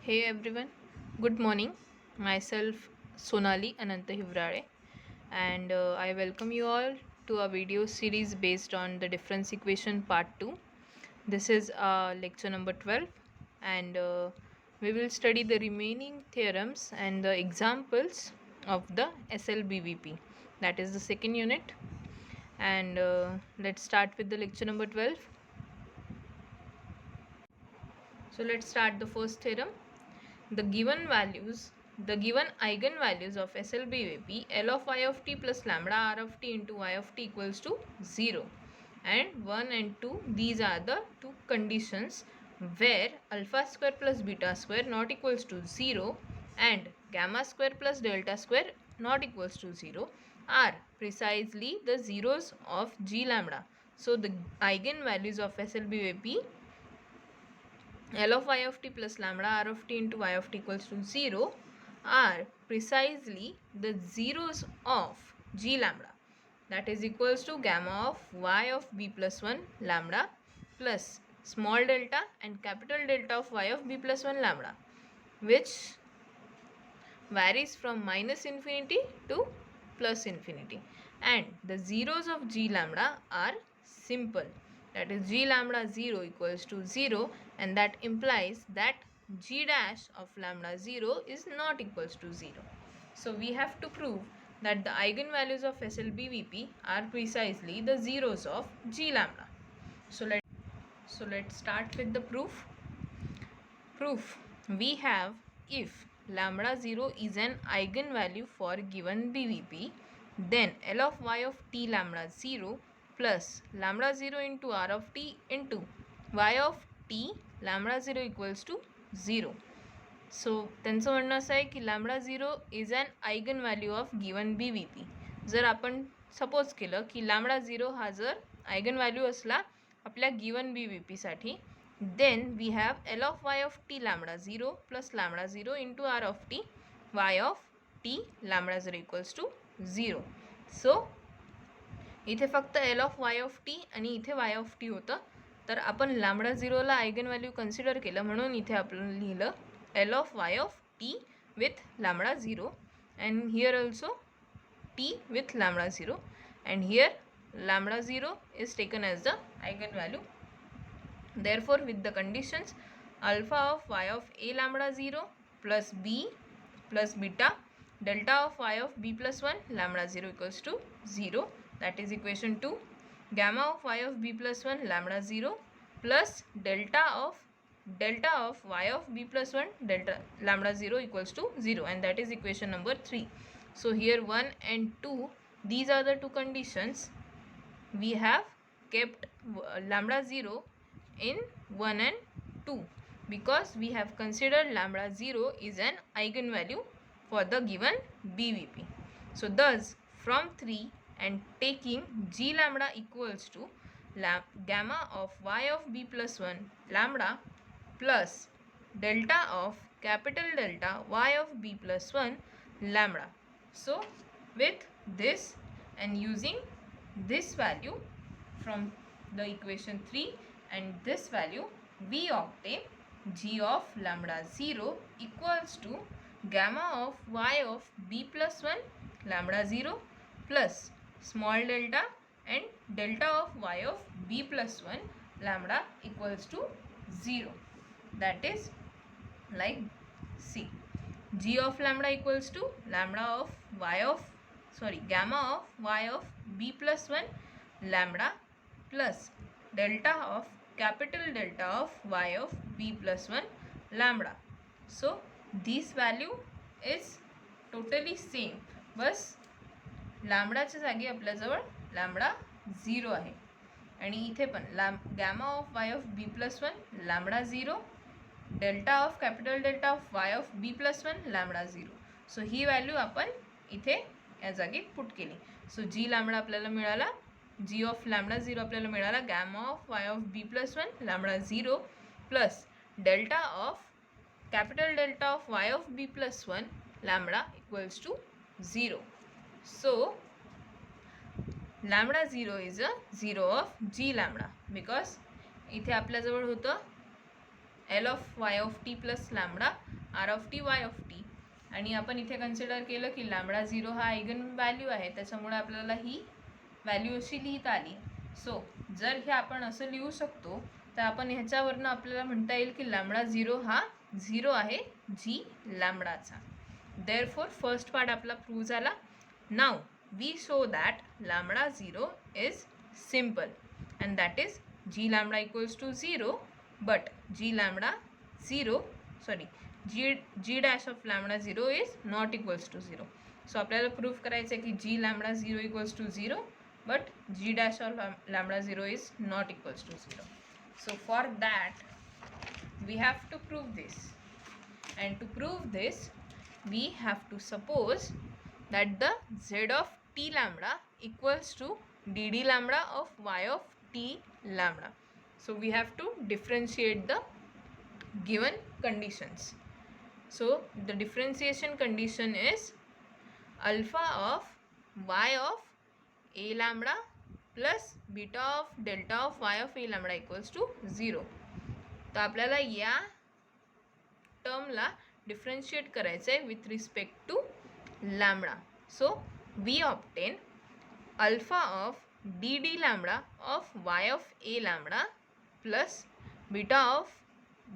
Hey everyone, good morning. Myself Sonali Ananta Hivrare, and I welcome you all to a video series based on the difference equation part 2. This is lecture number 12, and we will study the remaining theorems and the examples of the SLBVP. That is the second unit, and let's start with the lecture number 12. So let's start the first theorem. The given eigenvalues of SLBVP, L of y of t plus lambda r of t into y of t equals to 0. And 1 and 2, these are the two conditions where alpha square plus beta square not equals to 0 and gamma square plus delta square not equals to 0 are precisely the zeros of G lambda. So the eigenvalues of SLBVP L of y of t plus lambda r of t into y of t equals to 0 are precisely the zeros of G lambda, that is equals to gamma of y of b plus 1 lambda plus small delta and capital delta of y of b plus 1 lambda, which varies from minus infinity to plus infinity, and the zeros of G lambda are simple, that is G lambda 0 equals to 0, and that implies that G dash of lambda 0 is not equals to 0. So we have to prove that the eigenvalues of SLBVP are precisely the zeros of G lambda. So let's start with the proof. We have, if lambda 0 is an eigenvalue for given BVP, then L of y of t lambda 0 plus lambda 0 into r of t into y of t lambda 0 equals to 0. सो त्यांचं म्हणणं असं आहे की lambda 0 is an eigenvalue of given B V P. जर आपण suppose केलं की lambda 0 हा जर आयगन व्हॅल्यू असला आपल्या गिवन बी व्ही पीसाठी, then we have L of y of t lambda 0 plus lambda 0 into r of t y of t lambda 0 equals to 0. So इथे फक्त L of y of t आणि इथे y of t होतं, तर आपण lambda 0ला eigen value consider केलं म्हणून इथे आपण लिहिलं L of y of t with lambda 0, and here also t with lambda 0, and here lambda 0 is taken as the eigenvalue. Therefore, with the conditions alpha of y of a lambda 0 plus b plus beta delta of y of b plus 1 lambda 0 equals to 0, that is equation 2. Gamma of y of b plus 1 lambda 0 plus delta of y of b plus 1 delta lambda 0 equals to 0, and that is equation number 3. So here 1 and 2, these are the two conditions. We have kept lambda 0 in 1 and 2 because we have considered lambda 0 is an eigenvalue for the given BVP. So thus from 3 and taking G lambda equals to gamma of y of b plus 1 lambda plus delta of capital delta y of b plus 1 lambda. So with this and using this value from the equation 3 and this value, we obtain g of lambda 0 equals to gamma of y of b plus 1 lambda 0 plus small delta and delta of y of b plus 1 lambda equals to 0. That is like C. G of lambda equals to lambda of gamma of y of b plus 1 lambda plus delta of capital delta of y of b plus 1 lambda. So this value is totally same, बस लॅम्बडाच्या जागी आपल्याजवळ lambda 0 आहे, आणि इथे पण gamma of y of b plus 1 lambda 0 delta of capital delta of y of b plus 1 lambda 0. So ही value आपण इथे या जागी पुट केली. सो जी लॅम्बडा आपल्याला मिळाला, जी ऑफ लॅम्बडा 0 आपल्याला मिळाला gamma of y of b plus 1 lambda 0 plus delta of capital delta of y of b plus 1 lambda equals to 0. So lambda 0 is a 0 of g lambda, because इथे आपल्याजवळ होतं l of y of t plus lambda r of t y of t. आणि आपण इथे consider केलं की lambda 0 हा eigen value आहे, त्याच्यामुळे आपल्याला ही व्हॅल्यू अशी लिहिता आली. सो जर हे आपण असं लिहू शकतो तर आपण ह्याच्यावरनं आपल्याला म्हणता येईल की लॅमडा 0 हा 0 आहे जी लॅमडाचा. देअरफॉर फर्स्ट पार्ट आपला प्रूव्ह झाला. Now we show that lambda 0 is simple and that is g lambda equals to 0 but g lambda 0 sorry g dash of lambda 0 is not equals to 0. so आपल्याला proof करायचं आहे की g lambda 0 equals to 0 but g dash of lambda 0 is not equals to 0. so for that we have to prove this, and to prove this we have to suppose that the z of t lambda equals to dd lambda of y of t lambda. so we have to differentiate the given conditions. so the differentiation condition is alpha of y of a lambda plus beta of delta of y of a lambda equals to 0. तर आपल्याला या टर्मला differentiate करायचं आहे with respect to lambda. So we obtain alpha of dd lambda of y of a lambda plus beta of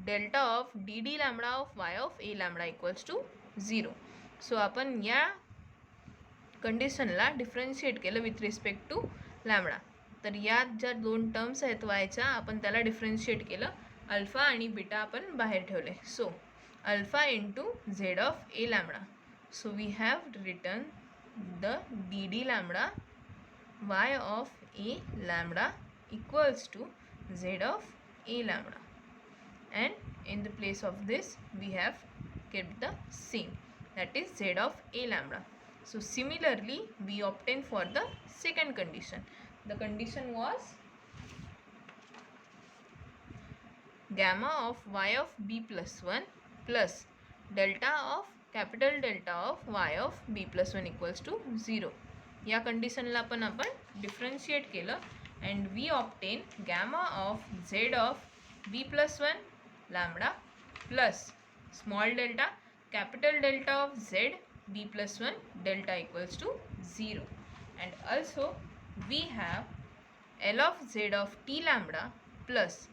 delta of dd lambda of y of a lambda equals to 0. so आपण या कंडिशनला differentiate केलं with respect to lambda. तर या ज्या दोन terms आहेत वायच्या आपण त्याला डिफरन्शिएट केलं, अल्फा आणि बीटा आपण बाहेर ठेवले. So alpha into z of a lambda. So we have return the d d lambda y of a lambda equals to z of a lambda, and in the place of this we have kept the same, that is z of a lambda. so similarly we obtain for the second condition. the condition was gamma of y of b plus 1 plus delta of capital delta of y of b plus 1 equals to 0. या कंडिशनला पण आपण differentiate केलं and we obtain gamma of z of b plus 1 lambda plus small delta capital delta of z b plus 1 delta equals to 0. And also we have L of z of t lambda plus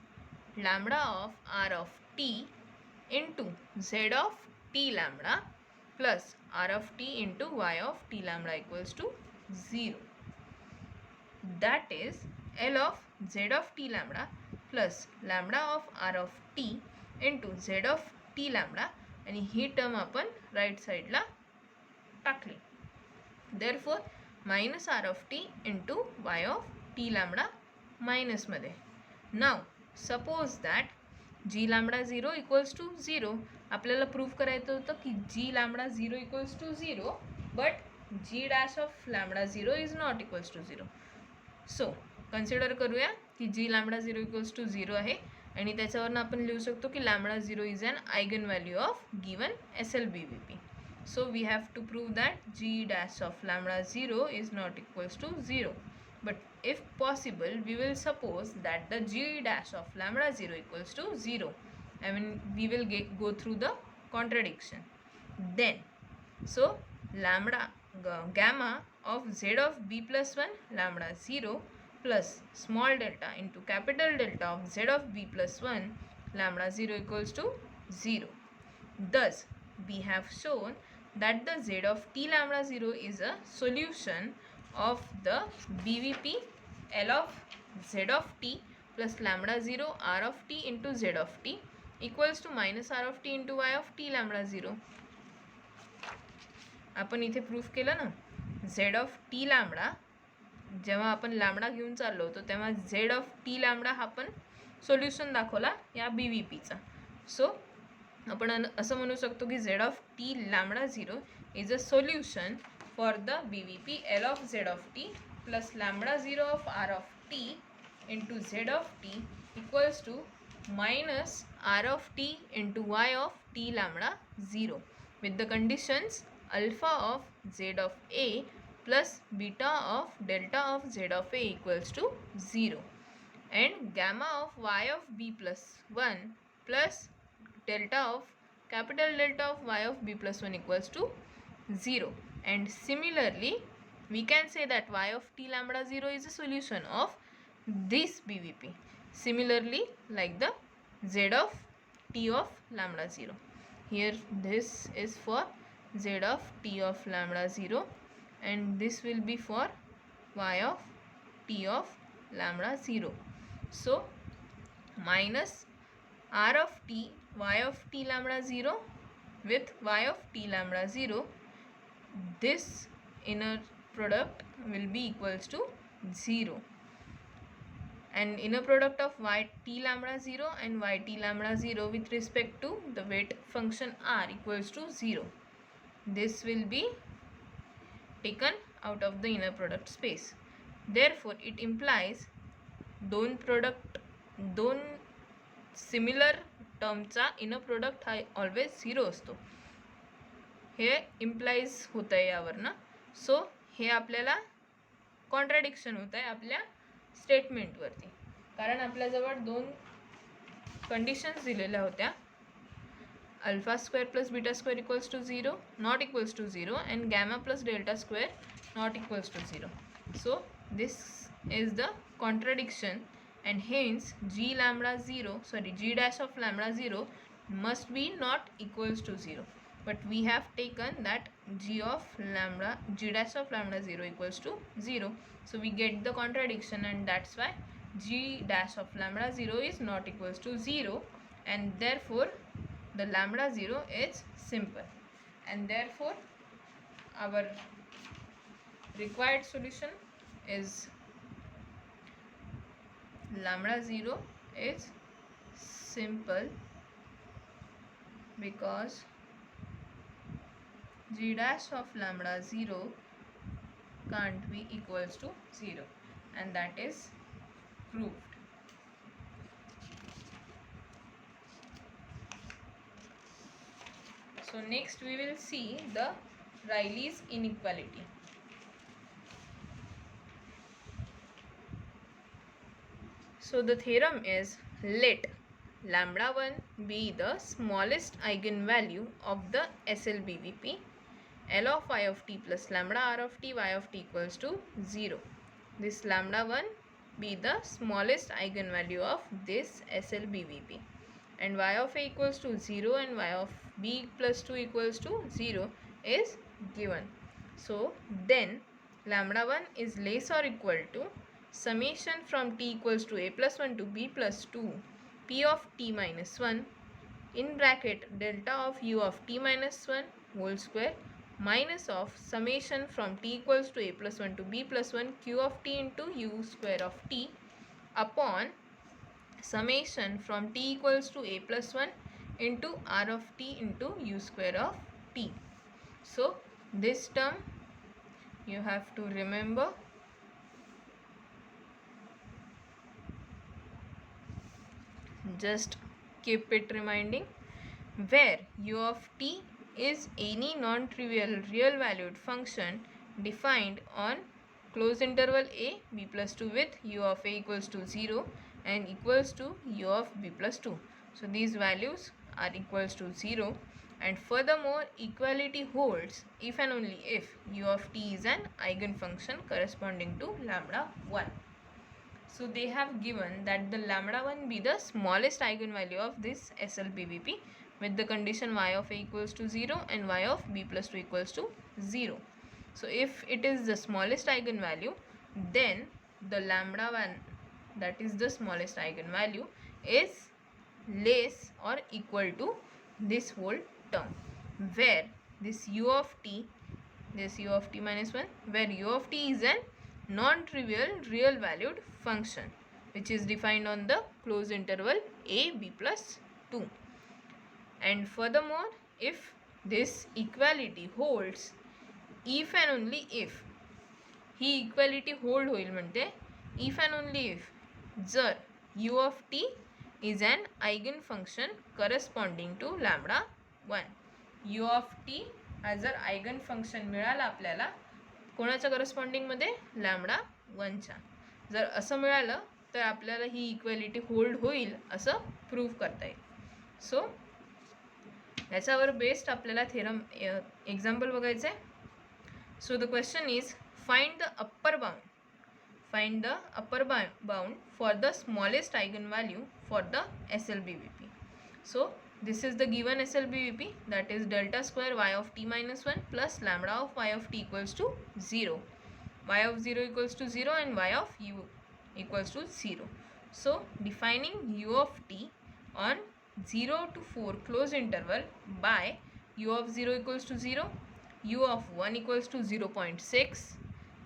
lambda of r of t into z of t lambda plus r of t into y of t lambda equals to 0. that is L of Z of T lambda plus lambda of R of T into Z of T lambda, आणि ही term आपण right साईडला टाकली. therefore minus R of T into Y of T lambda मायनसमध्ये. now suppose that G lambda 0 equals to 0. आपल्याला proof करायचं होतं की G lambda 0 equals to 0 but g dash of lambda 0 is not equals to 0. so consider करूया की g lambda 0 equals to 0 आहे आणि त्याच्यावरून आपण लिहू शकतो की lambda 0 is an eigen value of given SLBVP. so we have to prove that g dash of lambda 0 is not equals to 0. but if possible we will suppose that the g dash of lambda 0 equals to 0. I mean we will go through the contradiction. then so lambda gamma of z of b plus 1 lambda 0 plus small delta into capital delta of z of b plus 1 lambda 0 equals to 0. thus we have shown that the z of t lambda 0 is a solution of the BVP L of z of t plus lambda 0 r of t into z of t equals to minus r of t into y of t lambda 0. आपण इथे proof केलं ना, Z of t lambda जेव्हा आपण lambda घेऊन चाललो होतो तेव्हा झेड ऑफ टी लॅमडा हा पण सोल्युशन दाखवला या बी व्ही पीचा. सो आपण असं म्हणू शकतो की z of t lambda 0 is a solution for the B V P l of z of t plus lambda 0 of r of t into z of t equals to minus r of t into y of t lambda 0 with the conditions alpha of z of a plus beta of delta of z of a equals to 0 and gamma of y of b plus 1 plus capital delta of y of b plus 1 equals to 0. And similarly, we can say that y of t lambda 0 is a solution of this BVP. Similarly, like the z of t of lambda 0. Here this is for z of t of lambda 0 and this will be for y of t of lambda 0. So minus r of t y of t lambda 0 with y of t lambda 0, this inner product will be equals to 0, and inner product of y t lambda 0 and y t lambda 0 with respect to the weight function r equals to 0. This will be taken out of the inner product space. Therefore it implies दोन similar टर्मचा inner product हा always 0 असतो. हे implies होत आहे यावर ना. सो हे आपल्याला contradiction होत आहे आपल्या स्टेटमेंटवरती, कारण आपल्याजवळ दोन कंडिशन्स दिलेल्या होत्या. Alpha square plus beta square equals to 0 not equals to 0 and gamma plus delta square not equals to 0. So this is the contradiction, and hence g dash of lambda 0 must be not equals to 0. But we have taken that g dash of lambda 0 equals to 0. So we get the contradiction, and that's why g dash of lambda 0 is not equals to 0, and therefore the lambda 0 is simple, and therefore our required solution is lambda 0 is simple because g dash of lambda 0 can't be equals to 0, and that is proved. So next we will see the Rayleigh's inequality. So the theorem is, let lambda 1 be the smallest eigenvalue of the SLBVP. L of y of t plus lambda r of t y of t equals to 0. This lambda 1 be the smallest eigenvalue of this SLBVP, and y of a equals to 0 and y of b plus 2 equals to 0 is given. So then lambda 1 is less or equal to summation from t equals to a plus 1 to b plus 2 p of t minus 1 in bracket delta of u of t minus 1 whole square minus of summation from t equals to a plus 1 to b plus 1 q of t into u square of t upon summation from t equals to a plus 1 into r of t into u square of t. So this term you have to remember. Just keep it reminding, where u of t is any non-trivial real valued function defined on closed interval a b plus 2 with u of a equals to 0 and equals to u of b plus 2. So these values are equals to 0, and furthermore equality holds if and only if u of t is an eigenfunction corresponding to lambda 1. So they have given that the lambda 1 be the smallest eigenvalue of this SLBVP with the condition y of a equals to 0 and y of b plus 2 equals to 0. So if it is the smallest eigenvalue, then the lambda 1, that is the smallest eigenvalue, is less or equal to this whole term, where this u of t minus 1, where u of t is an non-trivial real valued function which is defined on the closed interval a b plus 2. And furthermore, if this equality holds if and only if, he equality hold होईल म्हणते if and only if जर u of t is an eigenfunction corresponding to lambda 1. u of t हा जर eigenfunction मिळाला आपल्याला कोणाच्या corresponding मध्ये lambda 1च्या, जर असं मिळालं तर आपल्याला ही इक्वॅलिटी होल्ड होईल असं प्रूव्ह करता येईल. सो याच्यावर बेस्ड आपल्याला थेरम एक्झाम्पल बघायचं आहे. So the question is find the upper bound for the smallest eigenvalue for the SLBVP. So this is the given SLBVP, that is delta square y of t minus 1 plus lambda of y of t equals to 0. Y of 0 equals to 0 and y of u equals to 0. So defining u of t on 0 to 4 closed interval by u of 0 equals to 0, u of 1 equals to 0.6,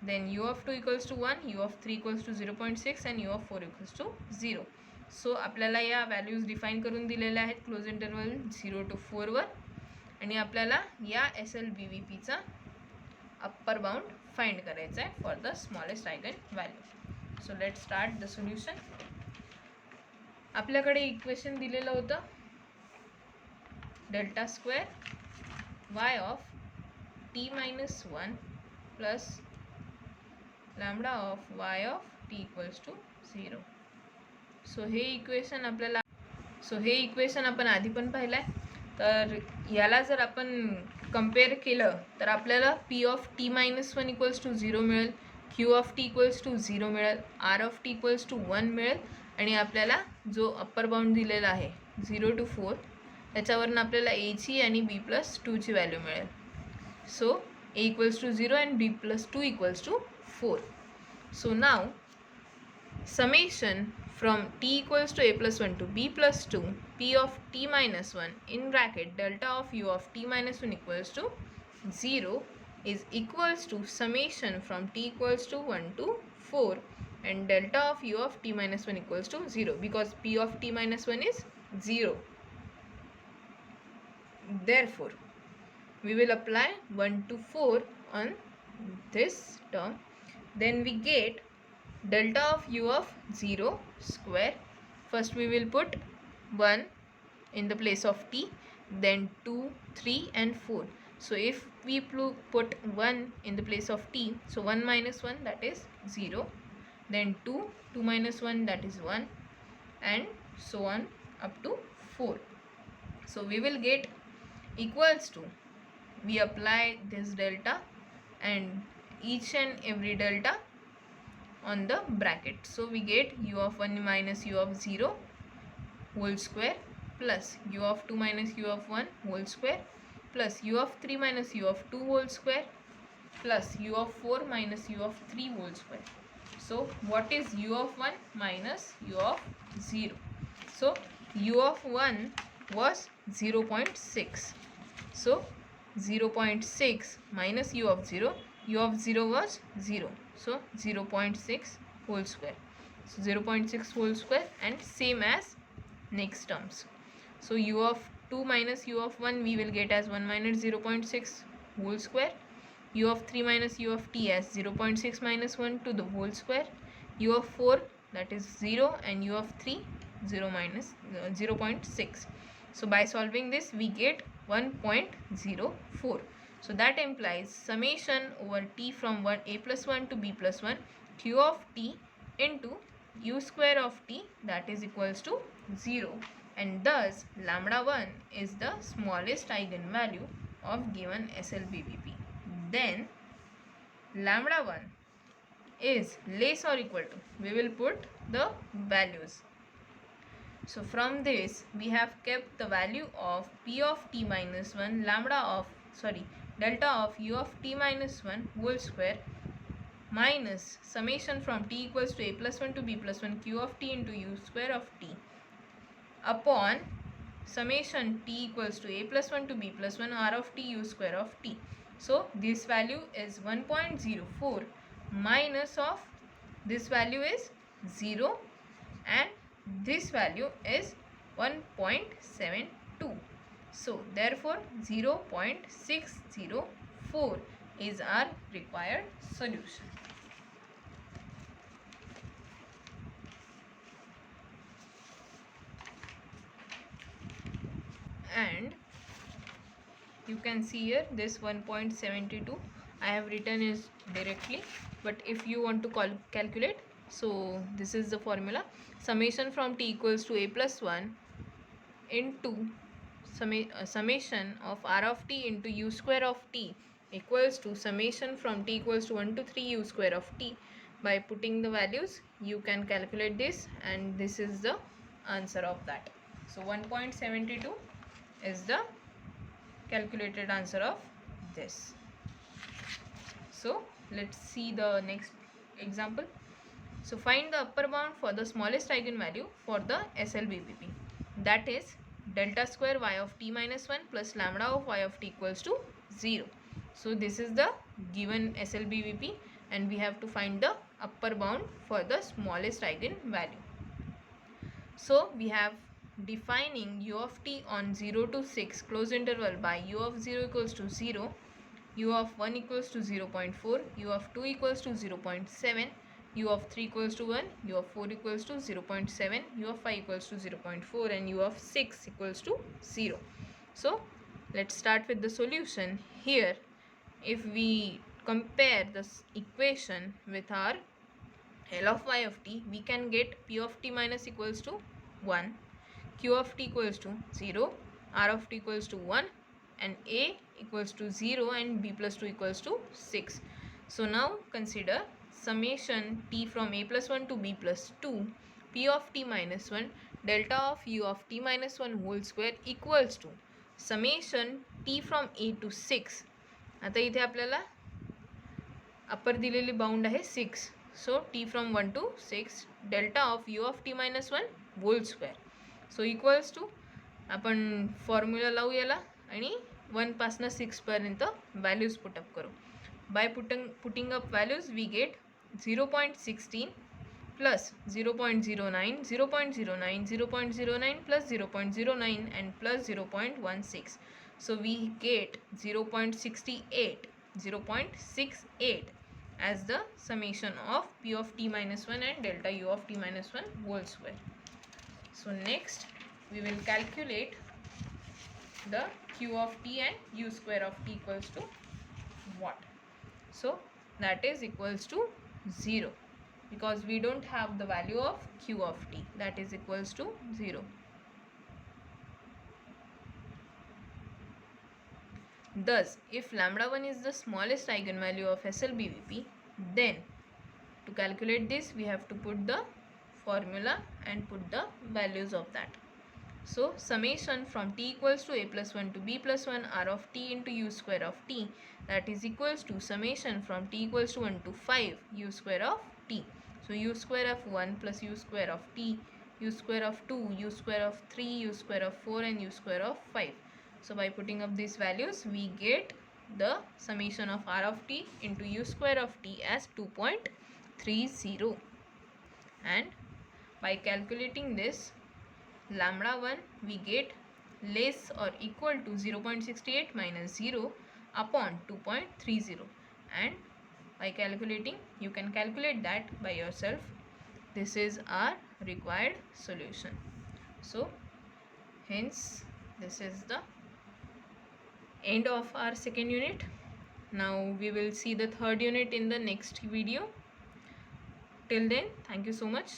then u of 2 equals to 1, u of 3 equals to 0.6 and u of 4 equals to 0. सो आपल्याला या values define करून दिलेल्या आहेत close interval 0 to 4 वर, आणि आपल्याला या SLBVP चा upper bound find करायचा आहे for the smallest eigenvalue. So let start the solution. आपल्याकडे इक्वेशन दिलेलं होतं delta square y of t minus 1 plus lambda of y of t equals to 0. So हे इक्वेशन आपण आधी पण पाहिलं आहे. तर याला जर आपण कंपेअर केलं तर आपल्याला p of t minus 1 equals to 0 मिळेल, q of t equals to 0 मिळेल, r of t equals to 1 मिळेल, आणि आपल्याला जो अप्पर बाउंड दिलेला आहे 0 to 4 त्याच्यावरून आपल्याला a ची आणि b प्लस 2 ची व्हॅल्यू मिळेल. सो a equals to 0 and b plus 2 equals to 4. So now summation from t equals to a plus 1 to b plus 2 p of t minus 1 in bracket delta of u of t minus 1 equals to 0 is equals to summation from t equals to 1 to 4 and delta of u of t minus 1 equals to 0, because p of t minus 1 is 0. Therefore we will apply 1 to 4 on this term. Then we get delta of u of 0 square. First we will put 1 in the place of t, then 2, 3 and 4. So if we put 1 in the place of t, so 1 minus 1, that is 0, then 2 minus 1, that is 1, and so on up to 4. So we will get equals to, we apply this delta and each and every delta on the bracket. So we get u of 1 minus u of 0 whole square plus u of 2 minus u of 1 whole square plus u of 3 minus u of 2 whole square plus u of 4 minus u of 3 whole square. So what is u of 1 minus u of 0? So u of 1 was 0.6. So 0.6 minus u of 0 was 0. So 0.6 whole square. So 0.6 whole square, and same as next terms. So u of 2 minus u of 1 we will get as 1 minus 0.6 whole square. U of 3 minus u of t as 0.6 minus 1 to the whole square. U of 4, that is 0, and u of 3 0 minus 0.6. So by solving this we get 1.04. So that implies summation over t from a plus 1 to b plus 1 q of t into u square of t, that is equals to 0, and thus lambda 1 is the smallest eigenvalue of given SLBVP. Then lambda 1 is less or equal to, we will put the values. So from this we have kept the value of p of t minus 1 delta of u of t minus 1 whole square minus summation from t equals to a plus 1 to b plus 1 q of t into u square of t upon summation t equals to a plus 1 to b plus 1 r of t u square of t. So this value is 1.04 minus of this value is 0 and this value is 1.72. So therefore 0.604 is our required solution. And you can see here this 1.72 I have written is directly, but if you want to calculate, so this is the formula: summation from t equals to a plus 1 into summation of r of t into u square of t equals to summation from t equals to 1 to 3 u square of t. By putting the values, you can calculate this, and this is the answer of that. So 1.72 is the calculated answer of this. So let's see the next example. So find the upper bound for the smallest eigenvalue for the SLBVP, that is delta square y of t minus 1 plus lambda of y of t equals to 0. So this is the given SLBVP, and we have to find the upper bound for the smallest eigenvalue. So we have defining u of t on 0 to 6 closed interval by u of 0 equals to 0, u of 1 equals to 0.4, u of 2 equals to 0.7, u of 3 equals to 1, u of 4 equals to 0.7, u of 5 equals to 0.4, and u of 6 equals to 0. So let's start with the solution. Here, if we compare this equation with our L of y of t, we can get p of t minus equals to 1, q of t equals to 0, r of t equals to 1, and a equals to 0, and b plus 2 equals to 6. So now consider summation t from a plus 1 to b plus 2, p of t minus 1, delta of u of t minus 1 whole square equals to summation t from a to 6. आता इथे आपल्याला अपर दिलेली bound आहे 6. सो t from 1 to 6 delta of u of t minus 1 whole square. So equals to आपण formula लावू याला आणि 1 पासून 6 पर्यंत व्हॅल्यूज पुटअप करू. By putting up values we get 0.16 plus 0.09, 0.09, 0.09 plus 0.09 and plus 0.16. So we get 0.68, 0.68 as the summation of p of t minus 1 and delta u of t minus 1 whole square. So next we will calculate the q of t and u square of t equals to what? So that is equals to 0, because we don't have the value of q of t, that is equals to 0. Thus, if lambda 1 is the smallest eigenvalue of SLBVP, then to calculate this we have to put the formula and put the values of that. So summation from t equals to a plus 1 to b plus 1 r of t into u square of t, that is equals to summation from t equals to 1 to 5 u square of t. So u square of 1 plus u square of t, u square of 2, u square of 3, u square of 4, and u square of 5. So by putting up these values we get the summation of r of t into u square of t as 2.30. And by calculating this, lambda 1 we get less or equal to 0.68 minus 0 upon 2.30, and by calculating you can calculate that by yourself. This is our required solution. So hence this is the end of our second unit. Now we will see the third unit in the next video. Till then, thank you so much.